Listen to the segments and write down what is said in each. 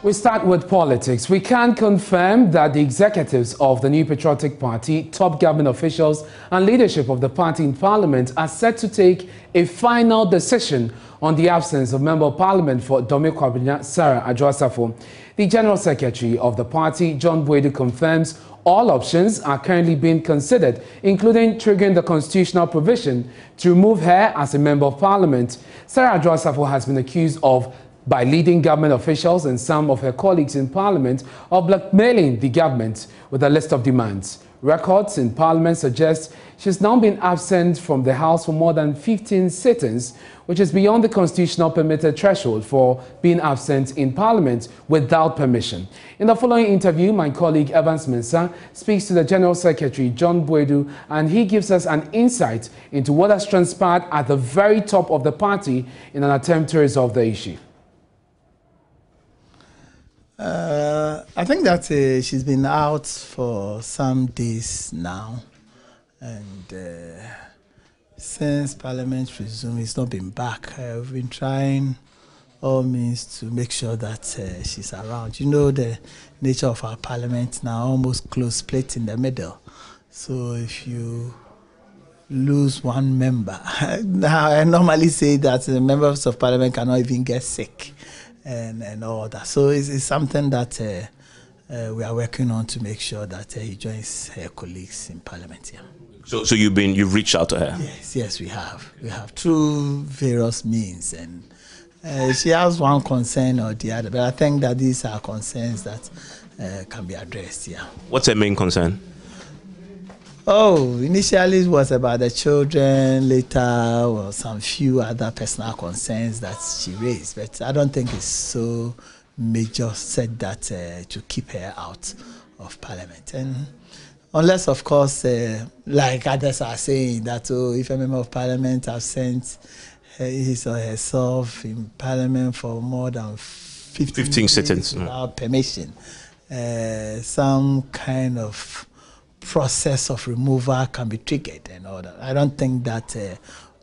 We start with politics. We can confirm that the executives of the New Patriotic Party, top government officials and leadership of the party in Parliament are set to take a final decision on the absence of Member of Parliament for Dome Kwabenya, Sarah Adjoasafo. The General Secretary of the party, John Boadu, confirms all options are currently being considered, including triggering the constitutional provision to remove her as a Member of Parliament. Sarah Adjoasafo has been accused by leading government officials and some of her colleagues in Parliament of blackmailing the government with a list of demands. Records in Parliament suggest she's now been absent from the House for more than 15 sittings, which is beyond the constitutional permitted threshold for being absent in Parliament without permission. In the following interview, my colleague Evans Mensah speaks to the General Secretary, John Boadu, and he gives us an insight into what has transpired at the very top of the party in an attempt to resolve the issue. I think that she's been out for some days now, and since Parliament resumed, it's not been back. We've been trying all means to make sure that she's around. You know the nature of our Parliament now, almost close split in the middle. So if you lose one member, now I normally say that the members of Parliament cannot even get sick. And all that. So it's something that we are working on to make sure that he joins her colleagues in Parliament. Yeah. So you've reached out to her? Yes, we have. We have through various means, and she has one concern or the other. But I think that these are concerns that can be addressed. Yeah. What's her main concern? Oh, initially it was about the children, later some few other personal concerns that she raised, but I don't think it's so major said that to keep her out of Parliament. And unless, of course, like others are saying that if a member of Parliament has sent his or herself in Parliament for more than 15 sittings without permission, some kind of process of removal can be triggered and all that. I don't think that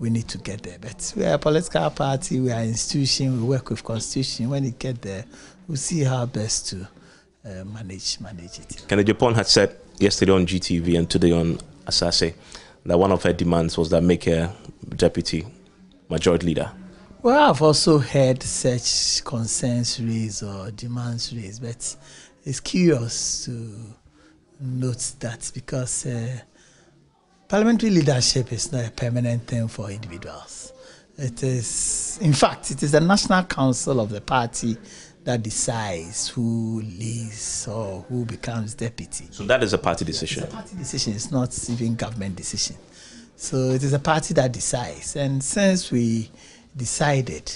we need to get there. But we are a political party, we are an institution, we work with constitution. When it get there, we'll see how best to manage it. Kennedy Japan had said yesterday on GTV and today on Asase that one of her demands was that make her deputy majority leader. Well, I've also heard such concerns raised or demands raised, but it's curious to note that because parliamentary leadership is not a permanent thing for individuals. It is, in fact, it is the National Council of the party that decides who leads or who becomes deputy. So that is a party decision? It's a party decision. It's not even government decision. So it is a party that decides. And since we decided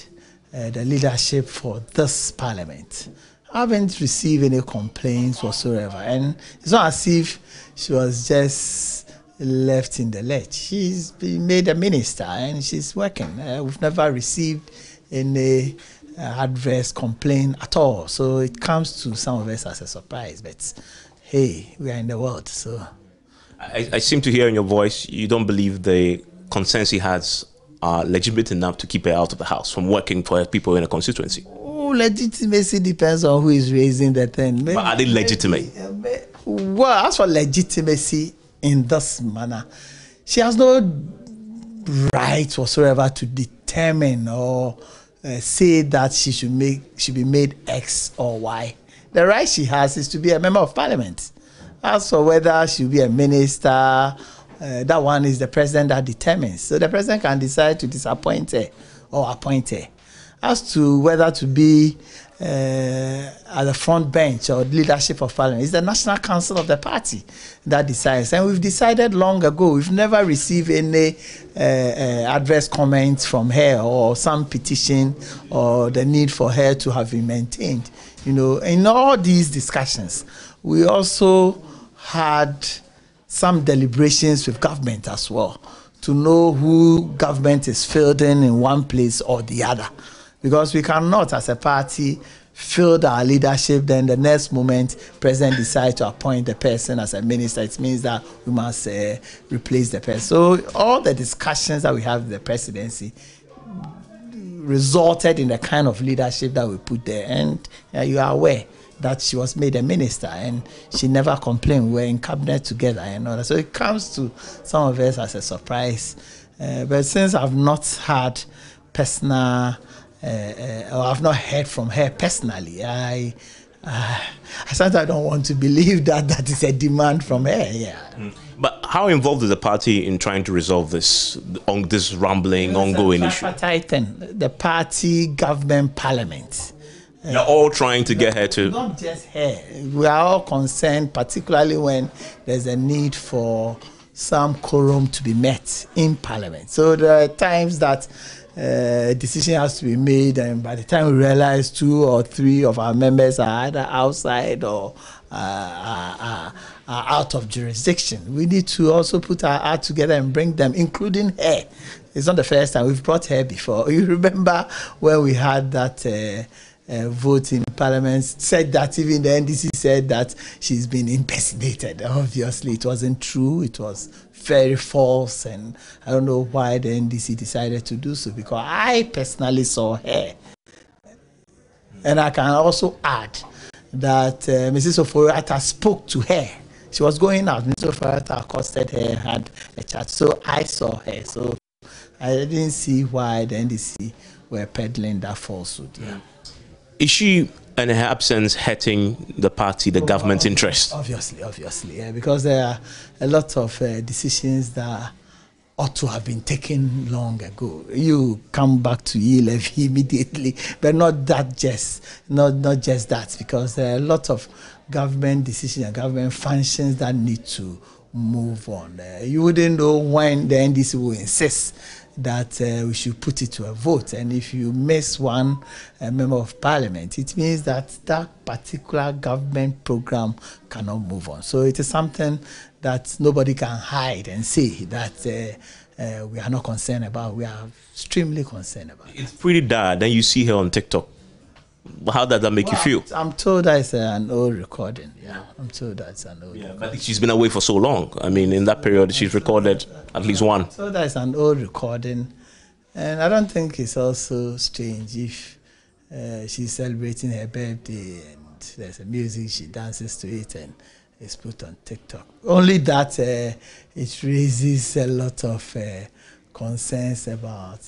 the leadership for this parliament, I haven't received any complaints whatsoever, and it's not as if she was just left in the lurch. She's been made a minister and she's working. We've never received any adverse complaint at all, so it comes to some of us as a surprise, but hey, we are in the world. So I seem to hear in your voice you don't believe the concerns he has are legitimate enough to keep her out of the house from working for people in a constituency. Legitimacy depends on who is raising the thing. But are they legitimate? Well, as for legitimacy in this manner, she has no right whatsoever to determine or say that she should be made X or Y. The right she has is to be a member of Parliament. As for whether she'll be a minister, that one is the president that determines. So the president can decide to disappoint her or appoint her. As to whether to be at the front bench or leadership of Parliament, it's the National Council of the party that decides. And we've decided long ago. We've never received any adverse comments from her or some petition or the need for her to have been maintained. You know, in all these discussions, we also had some deliberations with government as well to know who government is fielding in one place or the other. Because we cannot, as a party, field our leadership, then the next moment, president decides to appoint the person as a minister. It means that we must replace the person. So all the discussions that we have with the presidency resulted in the kind of leadership that we put there. And you are aware that she was made a minister and she never complained. We're in cabinet together and all that. So it comes to some of us as a surprise. But since I've not had personal, or I've not heard from her personally, I sometimes don't want to believe that that is a demand from her. Yeah. But how involved is the party in trying to resolve this rumbling, ongoing issue? The party, government, parliament. You're all trying to get her to... Not just her. We are all concerned, particularly when there's a need for some quorum to be met in parliament. So there are times that a decision has to be made, and by the time we realize 2 or 3 of our members are either outside or are out of jurisdiction, we need to also put our heart together and bring them, including her. It's not the first time. We've brought her before. You remember when we had that vote in parliament, said that even the NDC said that she's been impersonated. Obviously, it wasn't true. It was very false, and I don't know why the NDC decided to do so, because I personally saw her. And I can also add that Mrs. Oforiatta spoke to her. She was going out. Mrs. Oforiatta accosted her, had a chat. So I saw her. So I didn't see why the NDC were peddling that falsehood. Yeah. Is she, in her absence, hurting the party, the government's interest? Obviously, yeah, because there are a lot of decisions that ought to have been taken long ago. You come back to E-Levy immediately, but not just that, because there are a lot of government decisions and government functions that need to move on. You wouldn't know when the NDC will insist that we should put it to a vote, and if you miss one member of parliament, it means that that particular government program cannot move on. So it is something that nobody can hide and say that we are not concerned about. We are extremely concerned about. It's pretty dire. Then you see her on TikTok. How does that make you feel? I'm told that it's an old recording. Yeah, I'm told that's an old recording. But she's been away for so long. I mean, in that period, she's recorded at least one. So that's an old recording. And I don't think it's also strange if she's celebrating her birthday and there's a music, she dances to it and it's put on TikTok. Only that it raises a lot of concerns about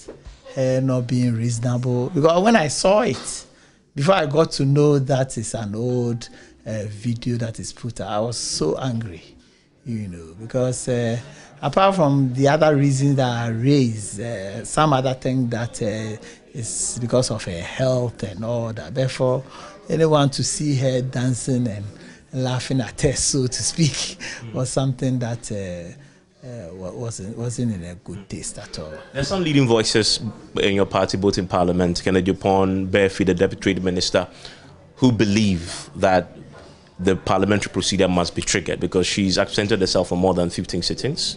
her not being reasonable. Because when I saw it, before I got to know that it's an old video that is put, I was so angry, because apart from the other reasons that I raised, some other thing that is because of her health and all that. Therefore, anyone to see her dancing and laughing at her, so to speak, was something that wasn't in a good taste at all. There's some leading voices in your party, both in Parliament, Kennedy Upon, Bearfield, the Deputy Trade Minister, who believe that the parliamentary procedure must be triggered because she's absented herself for more than 15 sittings,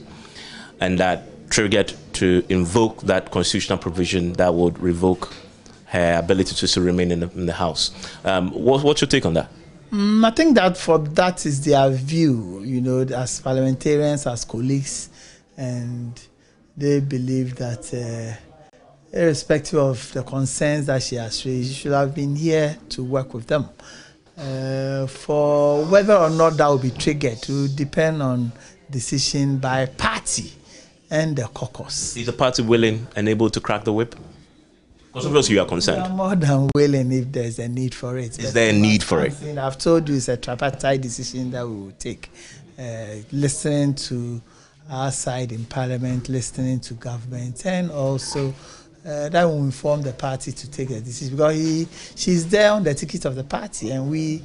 and that triggered to invoke that constitutional provision that would revoke her ability to still remain in the House. What's your take on that? I think that is their view, as parliamentarians, as colleagues, and they believe that irrespective of the concerns that she has raised, she should have been here to work with them. For whether or not that will be triggered will depend on decision by party and the caucus. Is the party willing and able to crack the whip? Because obviously you are concerned. We are more than willing if there's a need for it. Is there a need for it? I've told you it's a tripartite decision that we will take. Listening to our side in Parliament, listening to government, and also that will inform the party to take a decision, because she's there on the ticket of the party, and we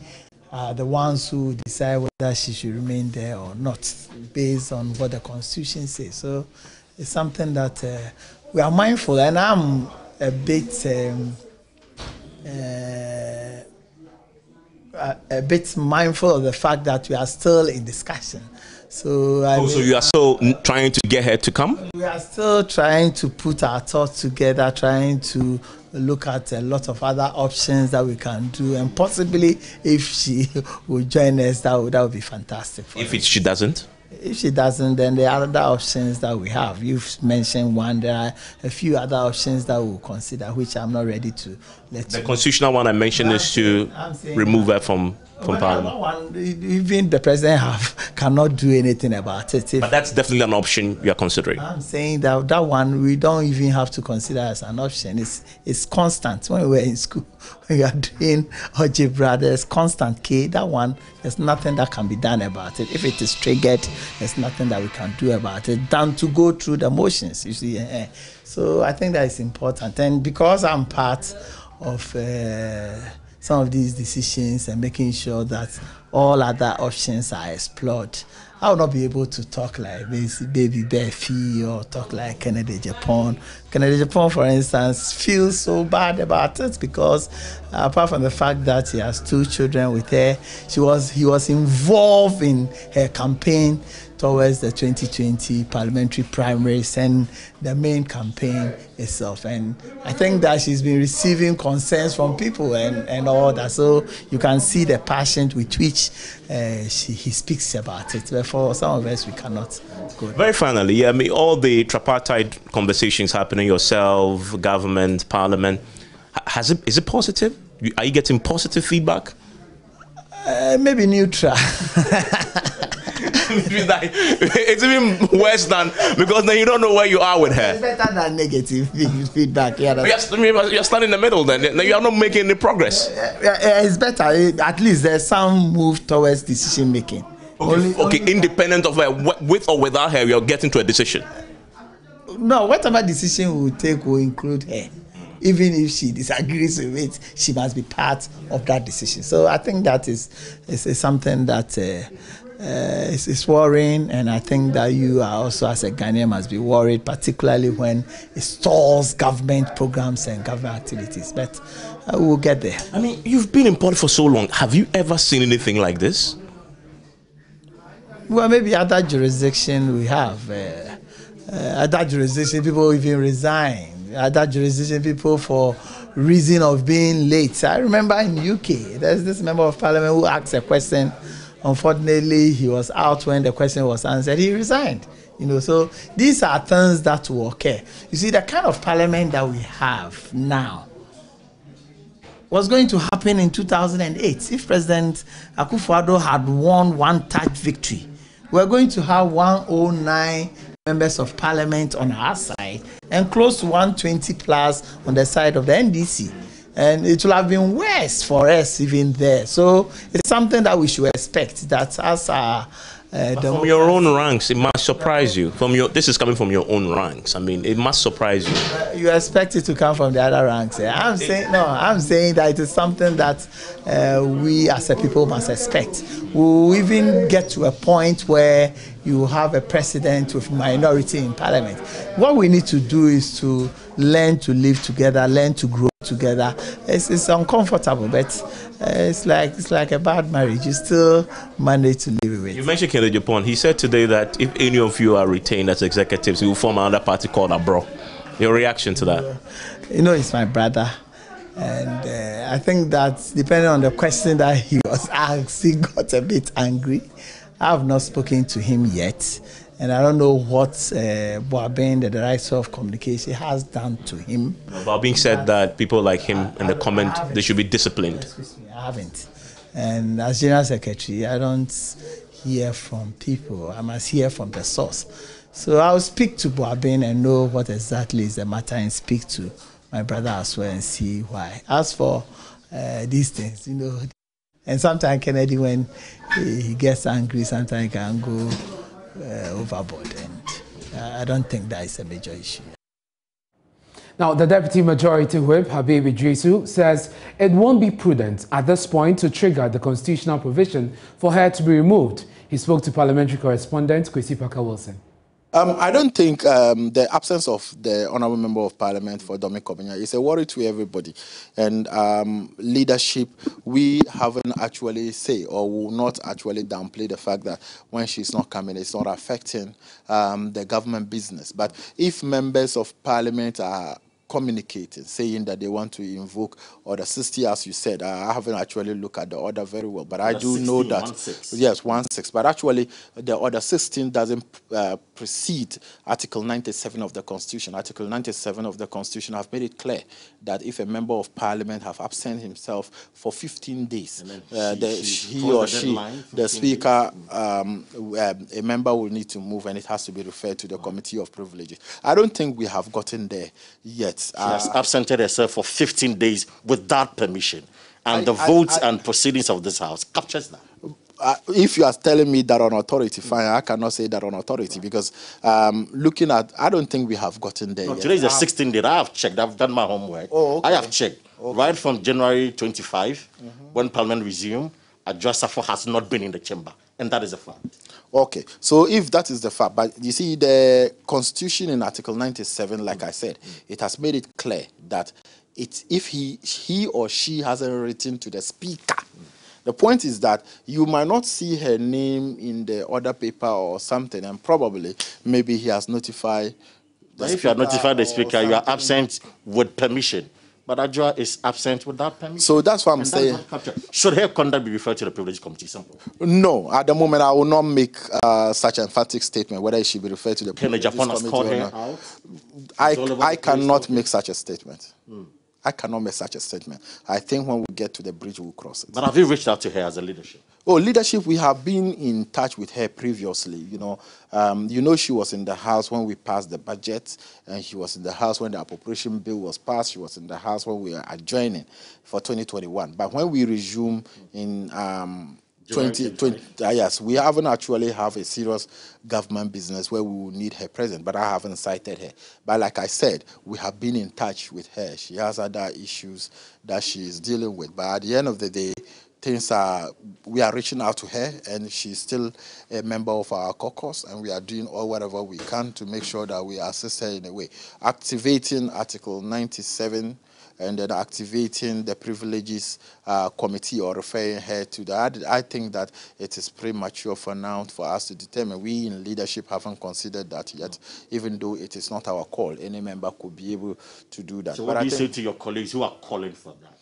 are the ones who decide whether she should remain there or not, based on what the Constitution says. So it's something that we are mindful, and I'm a bit mindful of the fact that we are still in discussion. So so you are still trying to get her to come? We are still trying to put our thoughts together, trying to look at a lot of other options that we can do, and possibly if she will join us, that would be fantastic. If she doesn't? If she doesn't, then there are other options that we have. You've mentioned one. There are a few other options that we'll consider, which I'm not ready to let you. The constitutional one I mentioned is to remove her from Parliament. One, even the president cannot do anything about it. But that's definitely an option you are considering. I'm saying that one we don't even have to consider as an option. It's constant. When we were in school, when we are doing algebra, there's constant K. That one, there's nothing that can be done about it. If it is triggered, there's nothing that we can do about it than to go through the motions. You see, so I think that is important. And because I'm part of some of these decisions and making sure that all other options are explored, I will not be able to talk like Baby Befi or talk like Kennedy Japan. Kennedy Japan, for instance, feels so bad about it because apart from the fact that he has 2 children with her, he was involved in her campaign towards the 2020 parliamentary primaries and the main campaign itself. And I think that she's been receiving concerns from people and all that. So you can see the passion with which he speaks about it. But for some of us, we cannot go there. Very finally, I mean, all the tripartite conversations happening, yourself, government, parliament, is it positive? Are you getting positive feedback? Maybe neutral. It's even worse than, because then you don't know where you are with her. It's better than negative feedback. Yeah, you're standing in the middle then. You are not making any progress. It's better. At least there's some move towards decision making. Okay, independent of her, with or without her, you're getting to a decision. No, whatever decision we take will include her. Even if she disagrees with it, she must be part of that decision. So I think that is something that it's worrying, and I think that you are also, as a Ghanaian, must be worried, particularly when it stalls government programs and government activities. But we'll get there. I mean, you've been in politics for so long. Have you ever seen anything like this? Well, maybe other jurisdiction we have. Other jurisdiction, people even resign. Other jurisdiction, people for reason of being late. I remember in UK, there's this member of parliament who asked a question. Unfortunately, he was out when the question was answered. He resigned. So these are things that will occur. You see, the kind of parliament that we have now was going to happen in 2008. If President Akufo-Addo had won one-touch victory, we're going to have 109 members of parliament on our side and close to 120 plus on the side of the NDC. And it will have been worse for us even there. So it's something that we should expect, that as our from your own ranks, it must surprise you. This is coming from your own ranks. I mean, it must surprise you. You expect it to come from the other ranks. I'm saying that it is something that we as a people must expect. We'll even get to a point where you have a president with minority in parliament. What we need to do is to learn to live together, learn to grow together. It's uncomfortable, but it's like a bad marriage. You still manage to live with it. You mentioned Kennedy Japan. He said today that if any of you are retained as executives, he will form another party called Abro. Your reaction to that? He's my brother. And I think that depending on the question that he was asked, he got a bit angry. I have not spoken to him yet. And I don't know what Boadu, the Director of Communication, has done to him. Boadu said that people like him in the comment, they should be disciplined. Excuse me, I haven't. And as General Secretary, I don't hear from people. I must hear from the source. So I'll speak to Boadu and know what exactly is the matter and speak to my brother as well and see why. As for these things, and sometimes Kennedy, when he gets angry, sometimes he can go overboard, and I don't think that is a major issue. Now, the Deputy Majority Whip, Habib Idrisu, says it won't be prudent at this point to trigger the constitutional provision for her to be removed. He spoke to parliamentary correspondent Kwesi Parker-Wilson. I don't think the absence of the Honourable Member of Parliament for Dome Kwabenya is a worry to everybody. And leadership, we haven't actually say or will not actually downplay the fact that when she's not coming, it's not affecting the government business. But if members of Parliament are communicating, saying that they want to invoke Order 60, as you said. I haven't actually looked at the order very well, but I do know that 1-6. Yes, 1-6. But actually, the Order 16 doesn't precede Article 97 of the Constitution. Article 97 of the Constitution have made it clear that if a member of Parliament have absent himself for 15 days, he or she, the Speaker, a member will need to move, and it has to be referred to the Committee of Privileges. I don't think we have gotten there yet. She has absented herself for 15 days without permission, and the votes and proceedings of this House captures that. If you are telling me that on authority, fine, I cannot say that on authority, because looking at, I don't think we have gotten there yet. Today is the 16th day. I have checked. I've done my homework. Oh, okay. I have checked. Okay. Right from January 25, when Parliament resumed, Adjoa Safo has not been in the chamber, and that is a fact. Okay, so if that is the fact, but you see, the Constitution in Article 97, like I said, it has made it clear that if he or she hasn't written to the Speaker, the point is that you might not see her name in the order paper or something, and probably maybe he has notified the But Speaker. if you are notified the Speaker, you are absent with permission. But Adjoa is absent without permission. So that's what I'm saying. Should her conduct be referred to the Privilege Committee? Simple. No, at the moment I will not make such an emphatic statement whether it should be referred to the Can the Privileges Japan has Committee called or her not. out? I cannot make such a statement. I cannot make such a statement. I think when we get to the bridge, we'll cross it. But have you reached out to her as a leadership? Oh, leadership, we have been in touch with her previously. You know, she was in the House when we passed the budget, and she was in the House when the appropriation bill was passed. She was in the House when we were adjoining for 2021. But when we resume in 2020, yes, we haven't actually have a serious government business where we will need her present, but I haven't cited her. But like I said, we have been in touch with her. She has other issues that she is dealing with. But at the end of the day, we are reaching out to her, and she's still a member of our caucus, and we are doing all whatever we can to make sure that we assist her in a way. Activating Article 97 and then activating the Privileges Committee or referring her to that. I think that it is premature for now for us to determine. We in leadership haven't considered that yet, even though it is not our call. Any member could be able to do that. So what do you say to your colleagues who are calling for that?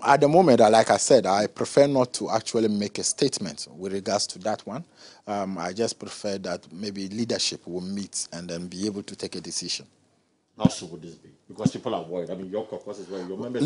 At the moment, like I said, I prefer not to actually make a statement with regards to that one. I just prefer that maybe leadership will meet and then be able to take a decision. How soon would this be? Because people are worried. I mean, your caucus is where your members...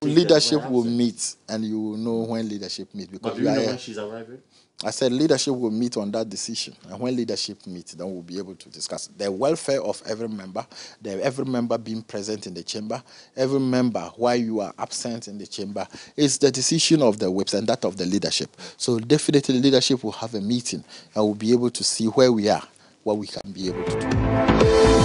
Leadership will meet, and you will know when leadership meets. Because but do you know when she's arriving? I said leadership will meet on that decision, and when leadership meets, then we'll be able to discuss the welfare of every member, every member being present in the chamber, every member while you are absent in the chamber. It's the decision of the whips and that of the leadership. So definitely leadership will have a meeting, and we'll be able to see where we are, what we can be able to do.